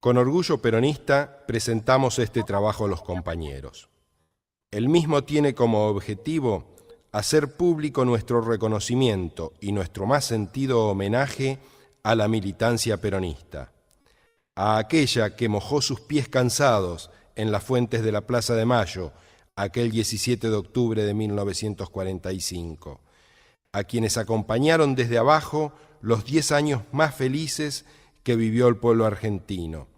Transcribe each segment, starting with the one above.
Con orgullo peronista presentamos este trabajo a los compañeros. El mismo tiene como objetivo hacer público nuestro reconocimiento y nuestro más sentido homenaje a la militancia peronista, a aquella que mojó sus pies cansados en las fuentes de la Plaza de Mayo aquel 17 de octubre de 1945, a quienes acompañaron desde abajo los 10 años más felices que vivió el pueblo argentino,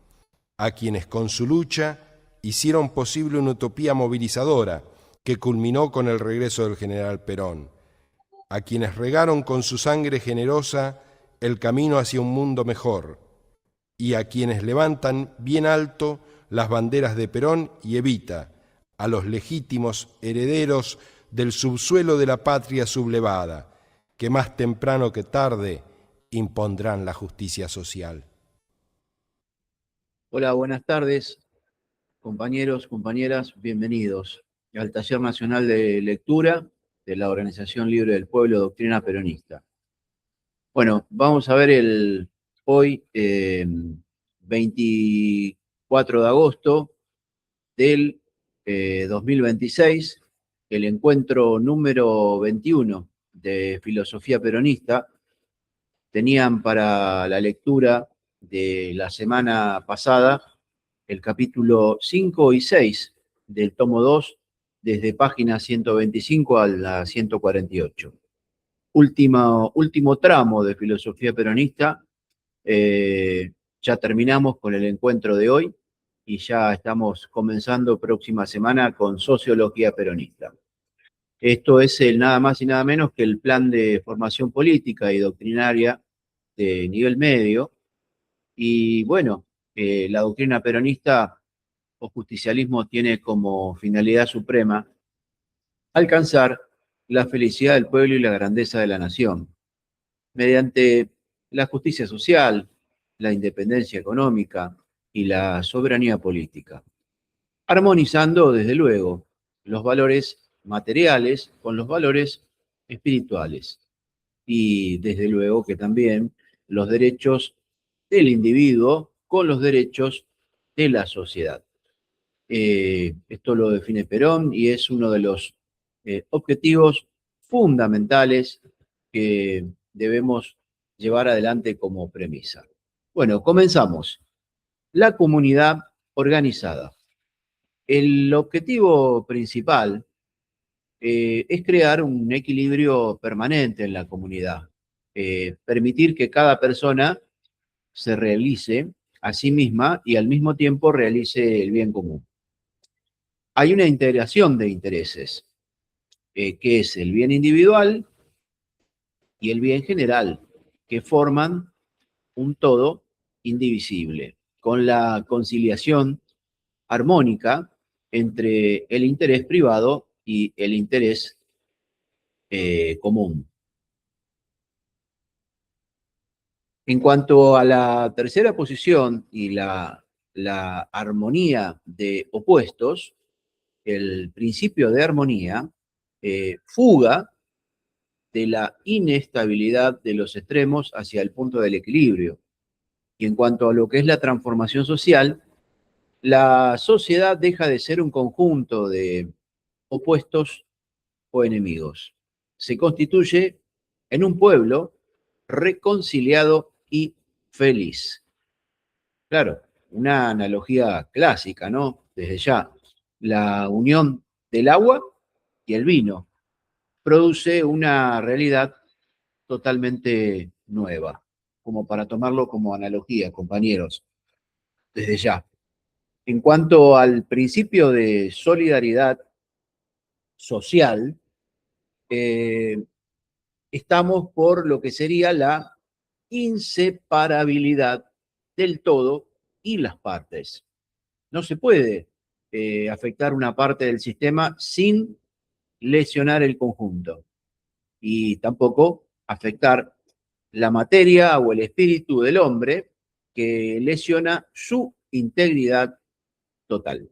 a quienes con su lucha hicieron posible una utopía movilizadora que culminó con el regreso del general Perón, a quienes regaron con su sangre generosa el camino hacia un mundo mejor y a quienes levantan bien alto las banderas de Perón y Evita, a los legítimos herederos del subsuelo de la patria sublevada, que más temprano que tarde impondrán la justicia social. Hola, buenas tardes, compañeros, compañeras, bienvenidos al Taller Nacional de Lectura de la Organización Libre del Pueblo, Doctrina Peronista. Bueno, vamos a ver hoy, 24 de agosto del 2026, el encuentro número 21 de Filosofía Peronista. Tenían para la lectura de la semana pasada el capítulo 5 y 6 del tomo 2, desde página 125 a la 148. Último tramo de Filosofía Peronista. Ya terminamos con el encuentro de hoy y ya estamos comenzando próxima semana con Sociología Peronista. Esto es nada más y nada menos que el plan de formación política y doctrinaria de nivel medio. Y bueno, la doctrina peronista o justicialismo tiene como finalidad suprema alcanzar la felicidad del pueblo y la grandeza de la nación, mediante la justicia social, la independencia económica y la soberanía política, armonizando, desde luego, los valores materiales con los valores espirituales y, desde luego, que también los derechos del individuo con los derechos de la sociedad. Esto lo define Perón y es uno de los objetivos fundamentales que debemos llevar adelante como premisa. Bueno, comenzamos. La comunidad organizada. El objetivo principal es crear un equilibrio permanente en la comunidad, permitir que cada persona se realice a sí misma y al mismo tiempo realice el bien común. Hay una integración de intereses, que es el bien individual y el bien general, que forman un todo indivisible, con la conciliación armónica entre el interés privado y el interés común. En cuanto a la tercera posición y la armonía de opuestos, el principio de armonía fuga de la inestabilidad de los extremos hacia el punto del equilibrio. Y en cuanto a lo que es la transformación social, la sociedad deja de ser un conjunto de opuestos o enemigos. Se constituye en un pueblo reconciliado y feliz. Claro, una analogía clásica, ¿no? Desde ya, la unión del agua y el vino produce una realidad totalmente nueva, como para tomarlo como analogía, compañeros, desde ya. En cuanto al principio de solidaridad social, eh, estamos por lo que sería la inseparabilidad del todo y las partes. No se puede afectar una parte del sistema sin lesionar el conjunto y tampoco afectar la materia o el espíritu del hombre, que lesiona su integridad total.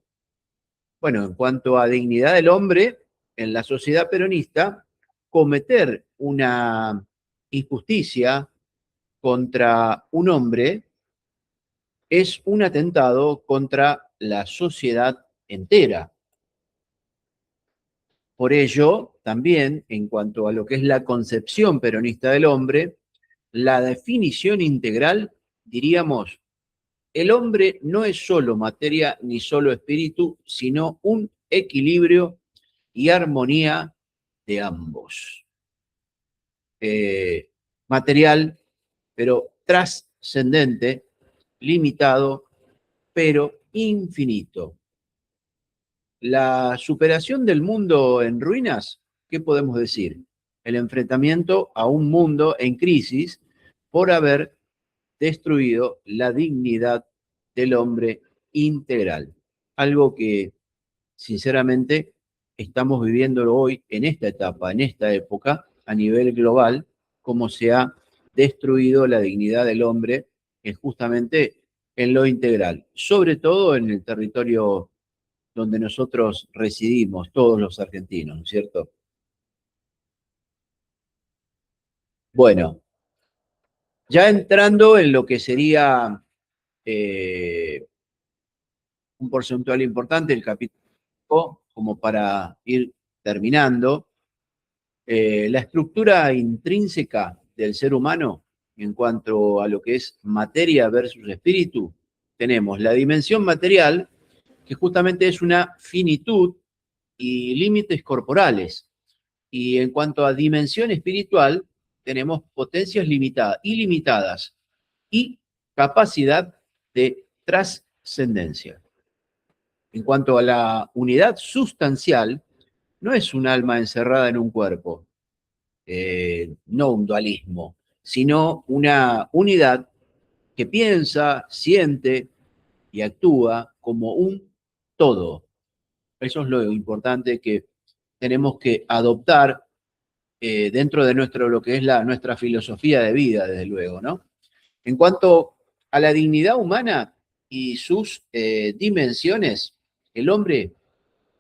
Bueno, en cuanto a dignidad del hombre, en la sociedad peronista, cometer una injusticia contra un hombre es un atentado contra la sociedad entera. Por ello, también, en cuanto a lo que es la concepción peronista del hombre, la definición integral, diríamos, el hombre no es solo materia ni solo espíritu, sino un equilibrio y armonía de ambos. Material, pero trascendente, limitado, pero infinito. La superación del mundo en ruinas, ¿qué podemos decir? El enfrentamiento a un mundo en crisis por haber destruido la dignidad del hombre integral. Algo que, sinceramente, estamos viviéndolo hoy en esta etapa, en esta época, a nivel global, cómo se ha destruido la dignidad del hombre, justamente en lo integral, sobre todo en el territorio donde nosotros residimos, todos los argentinos, ¿no es cierto? Bueno, ya entrando en lo que sería un porcentual importante del capítulo, como para ir terminando, la estructura intrínseca del ser humano en cuanto a lo que es materia versus espíritu, tenemos la dimensión material, que justamente es una finitud y límites corporales. Y en cuanto a dimensión espiritual, tenemos potencias limitadas, ilimitadas y capacidad de trascendencia. En cuanto a la unidad sustancial, no es un alma encerrada en un cuerpo, no un dualismo, sino una unidad que piensa, siente y actúa como un todo. Eso es lo importante que tenemos que adoptar dentro de lo que es nuestra filosofía de vida, desde luego, ¿no? En cuanto a la dignidad humana y sus dimensiones, el hombre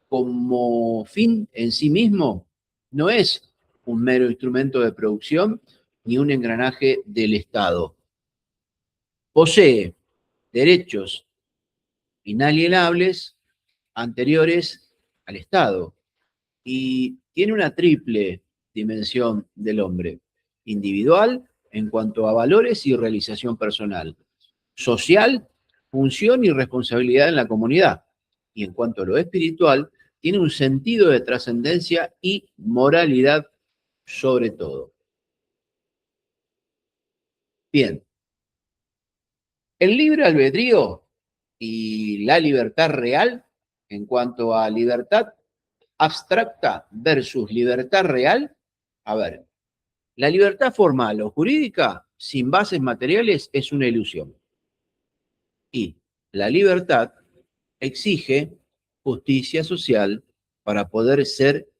como fin en sí mismo no es un mero instrumento de producción ni un engranaje del Estado. Posee derechos inalienables anteriores al Estado y tiene una triple dimensión del hombre: individual en cuanto a valores y realización personal, social, función y responsabilidad en la comunidad, y en cuanto a lo espiritual, tiene un sentido de trascendencia y moralidad sobre todo. Bien, el libre albedrío y la libertad real, en cuanto a libertad abstracta versus libertad real, a ver, la libertad formal o jurídica sin bases materiales es una ilusión. Y la libertad exige justicia social para poder ser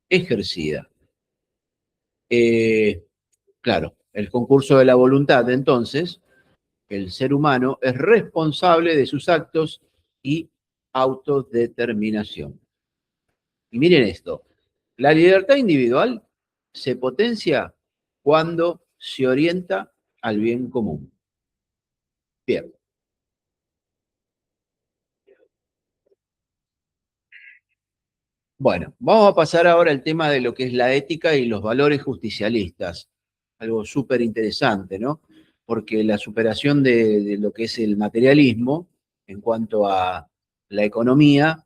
ejercida. Claro, el concurso de la voluntad, entonces, el ser humano es responsable de sus actos y autodeterminación. Y miren esto, la libertad individual se potencia cuando se orienta al bien común. Bien. Bueno, vamos a pasar ahora al tema de lo que es la ética y los valores justicialistas. Algo súper interesante, ¿no? Porque la superación de lo que es el materialismo en cuanto a la economía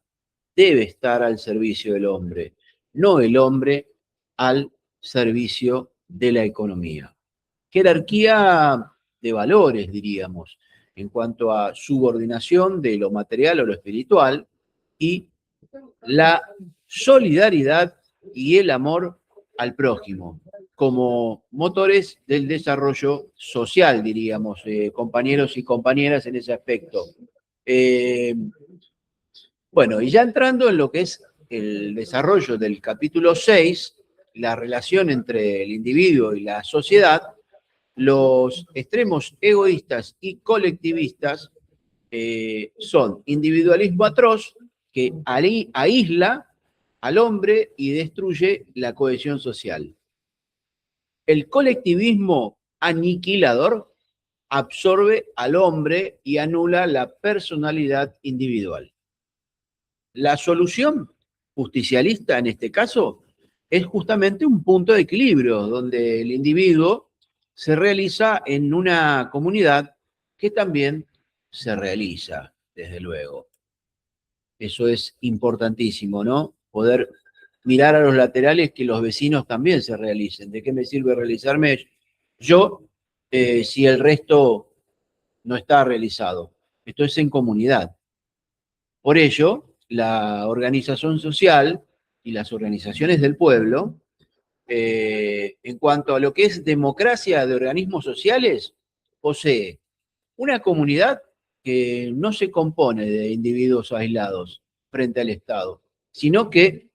debe estar al servicio del hombre, no el hombre al servicio de la economía. Jerarquía de valores, diríamos, en cuanto a subordinación de lo material o lo espiritual y la solidaridad y el amor al prójimo como motores del desarrollo social, diríamos, compañeros y compañeras en ese aspecto. Bueno, y ya entrando en lo que es el desarrollo del capítulo 6, la relación entre el individuo y la sociedad, los extremos egoístas y colectivistas son individualismo atroz, que aísla al hombre y destruye la cohesión social. El colectivismo aniquilador, absorbe al hombre y anula la personalidad individual. La solución justicialista en este caso es justamente un punto de equilibrio donde el individuo se realiza en una comunidad que también se realiza, desde luego. Eso es importantísimo, ¿no? Poder mirar a los laterales, que los vecinos también se realicen. ¿De qué me sirve realizarme yo si el resto no está realizado? Esto es en comunidad. Por ello, la organización social y las organizaciones del pueblo, en cuanto a lo que es democracia de organismos sociales, posee una comunidad que no se compone de individuos aislados frente al Estado, sino que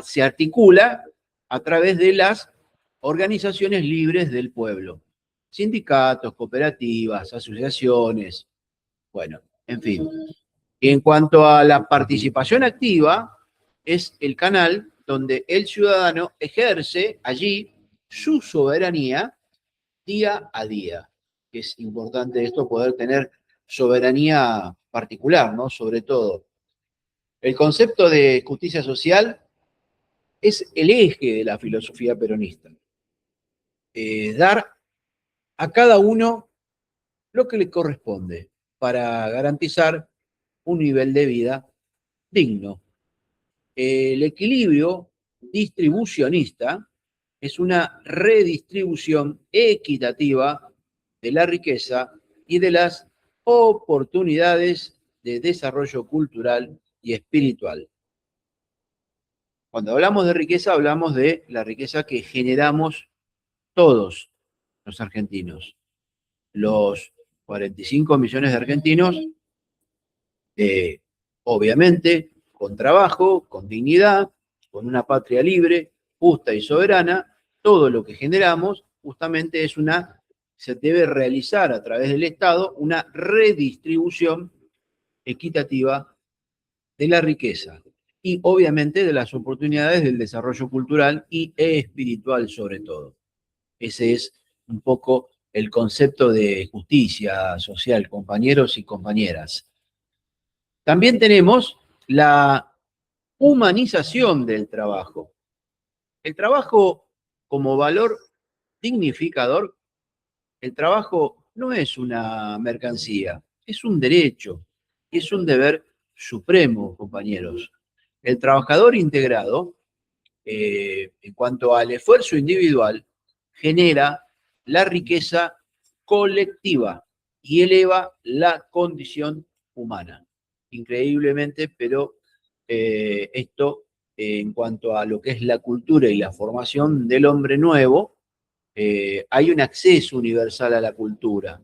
se articula a través de las organizaciones libres del pueblo, sindicatos, cooperativas, asociaciones, bueno, en fin. En cuanto a la participación activa, es el canal donde el ciudadano ejerce allí su soberanía día a día. Es importante esto, poder tener soberanía particular, ¿no? Sobre todo. El concepto de justicia social es el eje de la filosofía peronista. Dar a cada uno lo que le corresponde para garantizar un nivel de vida digno. El equilibrio distribucionista es una redistribución equitativa de la riqueza y de las oportunidades de desarrollo cultural y espiritual. Cuando hablamos de riqueza, hablamos de la riqueza que generamos todos los argentinos. Los 45 millones de argentinos, obviamente, con trabajo, con dignidad, con una patria libre, justa y soberana, todo lo que generamos justamente se debe realizar a través del Estado una redistribución equitativa de la riqueza y obviamente de las oportunidades del desarrollo cultural y espiritual sobre todo. Ese es un poco el concepto de justicia social, compañeros y compañeras. También tenemos la humanización del trabajo. El trabajo como valor dignificador, el trabajo no es una mercancía, es un derecho y es un deber supremo, compañeros. El trabajador integrado, en cuanto al esfuerzo individual, genera la riqueza colectiva y eleva la condición humana. Increíblemente, pero esto en cuanto a lo que es la cultura y la formación del hombre nuevo, hay un acceso universal a la cultura.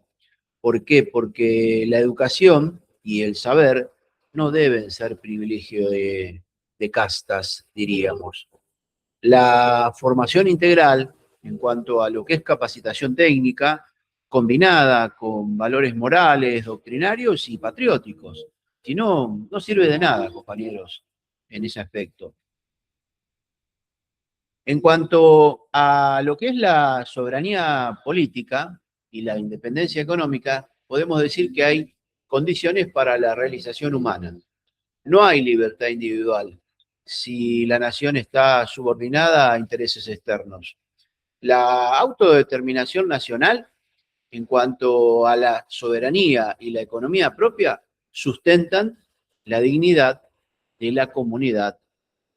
¿Por qué? Porque la educación y el saber no deben ser privilegio de castas, diríamos. La formación integral, en cuanto a lo que es capacitación técnica, combinada con valores morales, doctrinarios y patrióticos. Si no, no sirve de nada, compañeros, en ese aspecto. En cuanto a lo que es la soberanía política y la independencia económica, podemos decir que hay condiciones para la realización humana. No hay libertad individual si la nación está subordinada a intereses externos. La autodeterminación nacional, en cuanto a la soberanía y la economía propia, sustentan la dignidad de la comunidad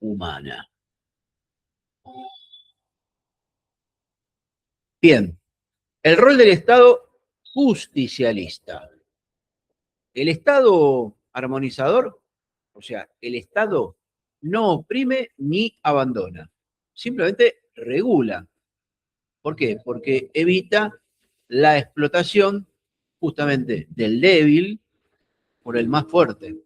humana. Bien, el rol del Estado justicialista. El Estado armonizador, o sea, el Estado no oprime ni abandona, simplemente regula. ¿Por qué? Porque evita la explotación justamente del débil por el más fuerte.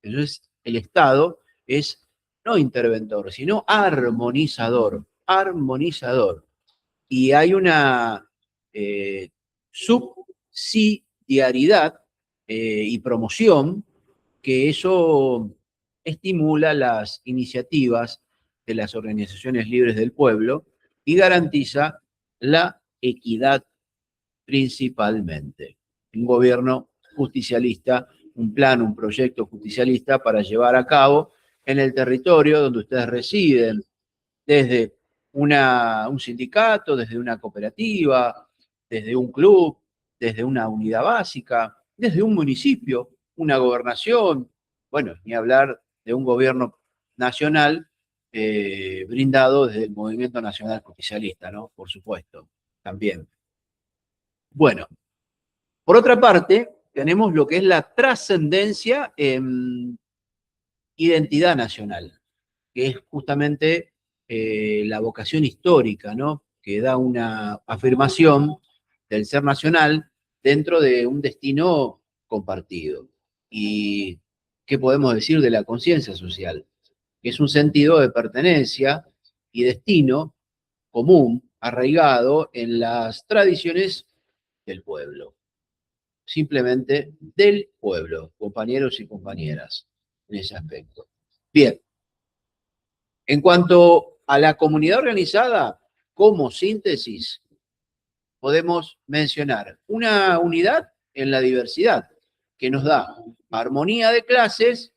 Entonces, el Estado es no interventor, sino armonizador, armonizador. Y hay una subsidiariedad y promoción que eso estimula las iniciativas de las organizaciones libres del pueblo y garantiza la equidad principalmente. Un gobierno justicialista, un plan, un proyecto justicialista para llevar a cabo en el territorio donde ustedes residen, desde un sindicato, desde una cooperativa, desde un club, desde una unidad básica, desde un municipio, una gobernación, bueno, ni hablar de un gobierno nacional brindado desde el Movimiento Nacional Justicialista, ¿no? Por supuesto, también. Bueno, por otra parte, tenemos lo que es la trascendencia en identidad nacional, que es justamente la vocación histórica, ¿no? Que da una afirmación del ser nacional dentro de un destino compartido. ¿Y qué podemos decir de la conciencia social? Que es un sentido de pertenencia y destino común, arraigado en las tradiciones del pueblo. Simplemente del pueblo, compañeros y compañeras, en ese aspecto. Bien, en cuanto a la comunidad organizada, como síntesis, podemos mencionar una unidad en la diversidad que nos da armonía de clases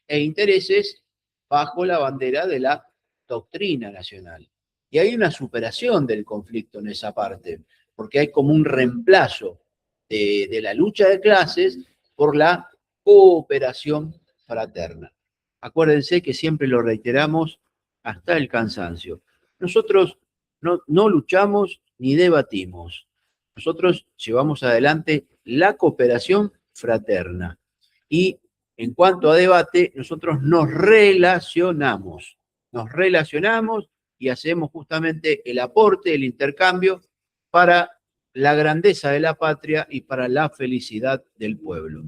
e intereses bajo la bandera de la doctrina nacional. Y hay una superación del conflicto en esa parte, porque hay como un reemplazo de la lucha de clases por la cooperación fraterna. Acuérdense que siempre lo reiteramos hasta el cansancio. Nosotros no luchamos ni debatimos. Nosotros llevamos adelante la cooperación fraterna. Y en cuanto a debate, nosotros nos relacionamos y hacemos justamente el aporte, el intercambio para la grandeza de la patria y para la felicidad del pueblo.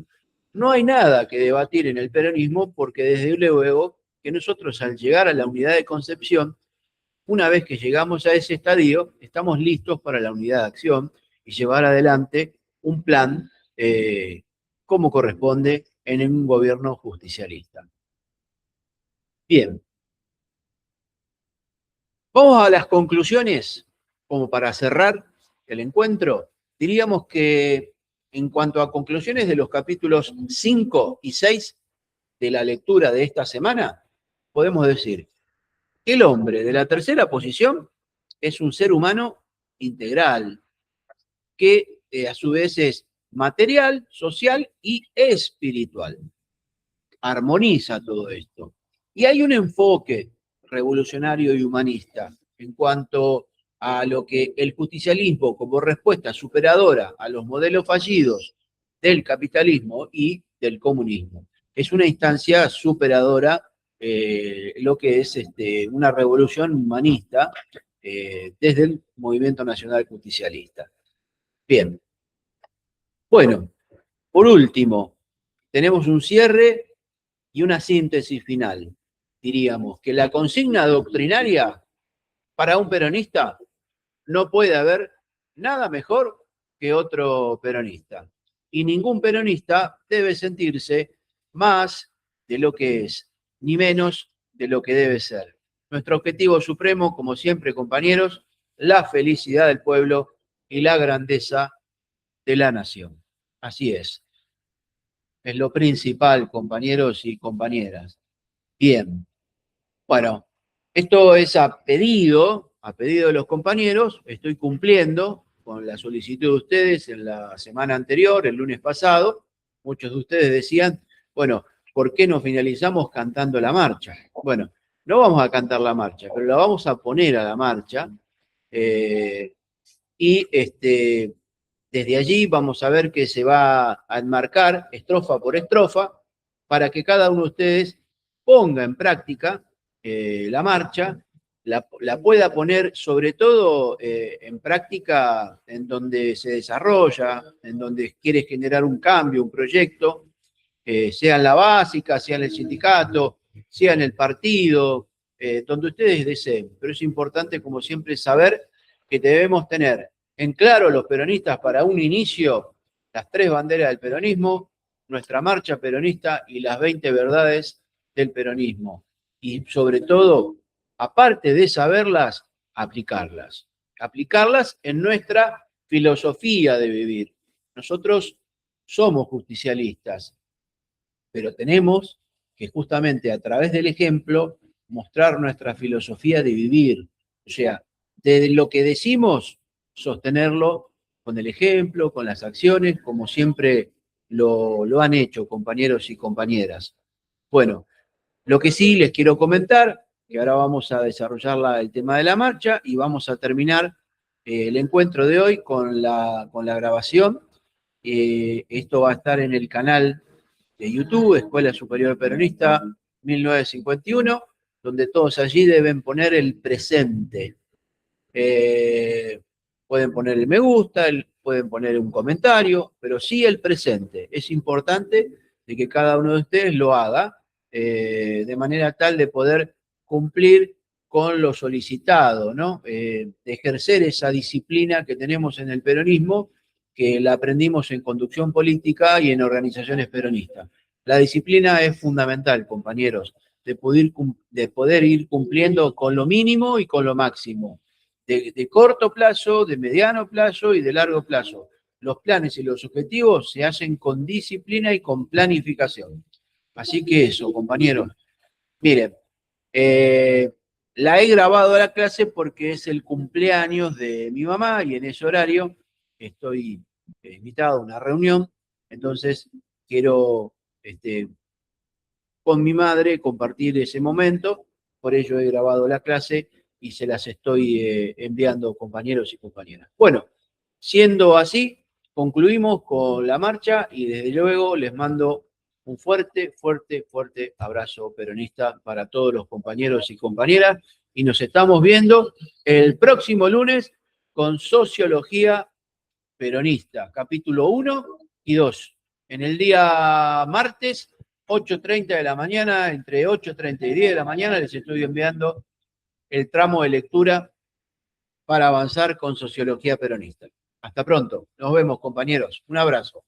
No hay nada que debatir en el peronismo porque desde luego que nosotros al llegar a la unidad de concepción, una vez que llegamos a ese estadio, estamos listos para la unidad de acción y llevar adelante un plan como corresponde en un gobierno justicialista. Bien. Vamos a las conclusiones, como para cerrar el encuentro. Diríamos que en cuanto a conclusiones de los capítulos 5 y 6 de la lectura de esta semana, podemos decir que el hombre de la tercera posición es un ser humano integral, que a su vez es material, social y espiritual. Armoniza todo esto. Y hay un enfoque revolucionario y humanista en cuanto a lo que el justicialismo como respuesta superadora a los modelos fallidos del capitalismo y del comunismo. Es una instancia superadora lo que es una revolución humanista desde el Movimiento Nacional Justicialista. Bien. Bueno, por último, tenemos un cierre y una síntesis final. Diríamos que la consigna doctrinaria para un peronista no puede haber nada mejor que otro peronista. Y ningún peronista debe sentirse más de lo que es, ni menos de lo que debe ser. Nuestro objetivo supremo, como siempre, compañeros, la felicidad del pueblo y la grandeza de la nación. Así es. Es lo principal, compañeros y compañeras. Bien. Bueno, esto es a pedido de los compañeros. Estoy cumpliendo con la solicitud de ustedes en la semana anterior, el lunes pasado. Muchos de ustedes decían, bueno, ¿por qué no finalizamos cantando la marcha? Bueno, no vamos a cantar la marcha, pero la vamos a poner a la marcha. Y desde allí vamos a ver que se va a enmarcar estrofa por estrofa para que cada uno de ustedes ponga en práctica la marcha, la pueda poner sobre todo en práctica en donde se desarrolla, en donde quiere generar un cambio, un proyecto, sea en la básica, sea en el sindicato, sea en el partido, donde ustedes deseen. Pero es importante, como siempre, saber que debemos tener en claro los peronistas para un inicio las 3 banderas del peronismo, nuestra marcha peronista y las 20 verdades del peronismo. Y sobre todo, aparte de saberlas, aplicarlas. Aplicarlas en nuestra filosofía de vivir. Nosotros somos justicialistas, pero tenemos que justamente a través del ejemplo mostrar nuestra filosofía de vivir. O sea, de lo que decimos, sostenerlo con el ejemplo, con las acciones, como siempre lo han hecho compañeros y compañeras. Bueno, lo que sí les quiero comentar, que ahora vamos a desarrollar el tema de la marcha y vamos a terminar el encuentro de hoy con la grabación. Esto va a estar en el canal de YouTube, Escuela Superior Peronista 1951, donde todos allí deben poner el presente. Pueden poner el me gusta, pueden poner un comentario, pero sí el presente. Es importante de que cada uno de ustedes lo haga de manera tal de poder cumplir con lo solicitado, ¿no? De ejercer esa disciplina que tenemos en el peronismo, que la aprendimos en conducción política y en organizaciones peronistas. La disciplina es fundamental, compañeros, de poder ir cumpliendo con lo mínimo y con lo máximo. De corto plazo, de mediano plazo y de largo plazo. Los planes y los objetivos se hacen con disciplina y con planificación. Así que eso, compañeros. Miren, la he grabado a la clase porque es el cumpleaños de mi mamá y en ese horario estoy invitado a una reunión. Entonces quiero con mi madre compartir ese momento. Por ello he grabado la clase y se las estoy enviando, compañeros y compañeras. Bueno, siendo así, concluimos con la marcha y desde luego les mando un fuerte, fuerte, fuerte abrazo peronista para todos los compañeros y compañeras y nos estamos viendo el próximo lunes con Sociología Peronista, capítulo 1 y 2. En el día martes, 8:30 de la mañana, entre 8:30 y 10 de la mañana, les estoy enviando el tramo de lectura para avanzar con Sociología Peronista. Hasta pronto. Nos vemos, compañeros. Un abrazo.